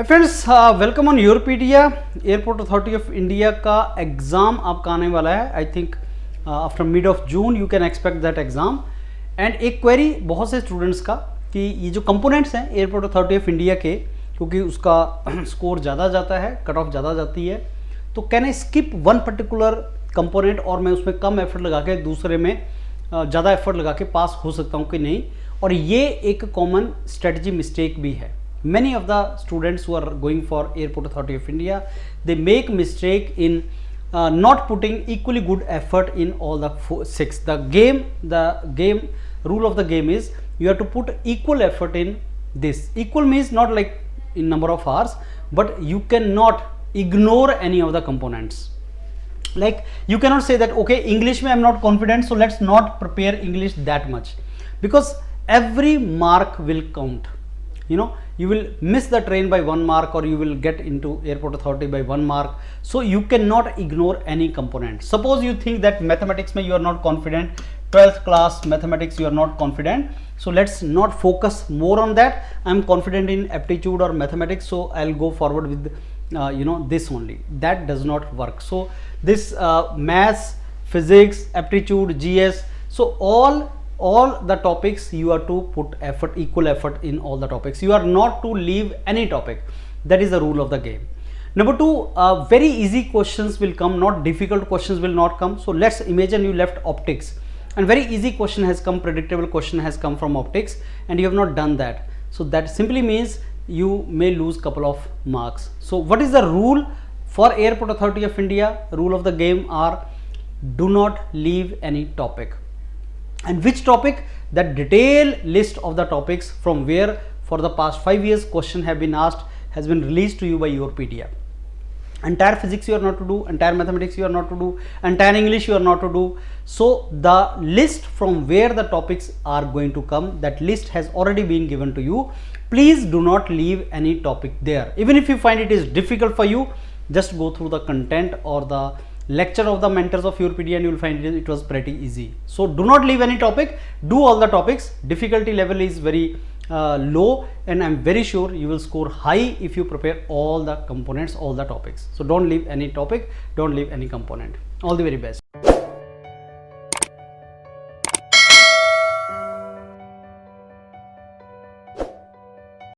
Friends welcome on YourPedia। Airport authority of India का exam आपका आने वाला है। I think after mid of June you can expect that exam. And एक query बहुत से स्टूडेंट्स का कि ये जो कंपोनेंट्स हैं एयरपोर्ट अथॉरिटी ऑफ इंडिया के, क्योंकि उसका स्कोर ज़्यादा जाता है, कट ऑफ ज़्यादा जाती है, तो can I skip one particular component और मैं उसमें कम एफर्ट लगा के दूसरे में ज़्यादा एफर्ट लगा के पास हो सकता हूँ कि नहीं। और ये एक कॉमन स्ट्रेटजी मिस्टेक भी है। Many of the students who are going for Airport Authority of India, they make mistake in not putting equally good effort in all the six. The game rule of the game is you have to put equal effort in this. Equal means not like in number of hours, but you cannot ignore any of the components. Like you cannot say that okay, English mein I am not confident, so let's not prepare English that much, because every mark will count. You will miss the train by 1 mark, or you will get into airport authority by 1 mark. So you cannot ignore any component. Suppose you think that mathematics mein you are not confident, 12th class mathematics you are not confident, so let's not focus more on that. I am confident in aptitude or mathematics, so I'll go forward with this only. That does not work. So this maths, physics, aptitude, GS, so all the topics you are to put effort, equal effort in all the topics. You are not to leave any topic. That is the rule of the game. Number 2, very easy questions will come, not difficult questions will not come. So let's imagine you left optics and very easy question has come, predictable question has come from optics, and you have not done that. So that simply means you may lose couple of marks. So what is the rule for Airport Authority of India? Rule of the game are do not leave any topic. And which topic? That detailed list of the topics from where for the past 5 years question have been asked has been released to you by YourPedia. Entire physics you are not to do, entire mathematics you are not to do, entire English you are not to do. So the list from where the topics are going to come, that list has already been given to you. Please do not leave any topic there. Even if you find it is difficult for you, just go through the content or the lecture of the mentors of YourPedia and you will find it was pretty easy. So do not leave any topic, do all the topics. Difficulty level is very low, and I'm very sure you will score high if you prepare all the components, all the topics. So don't leave any topic, don't leave any component. All the very best.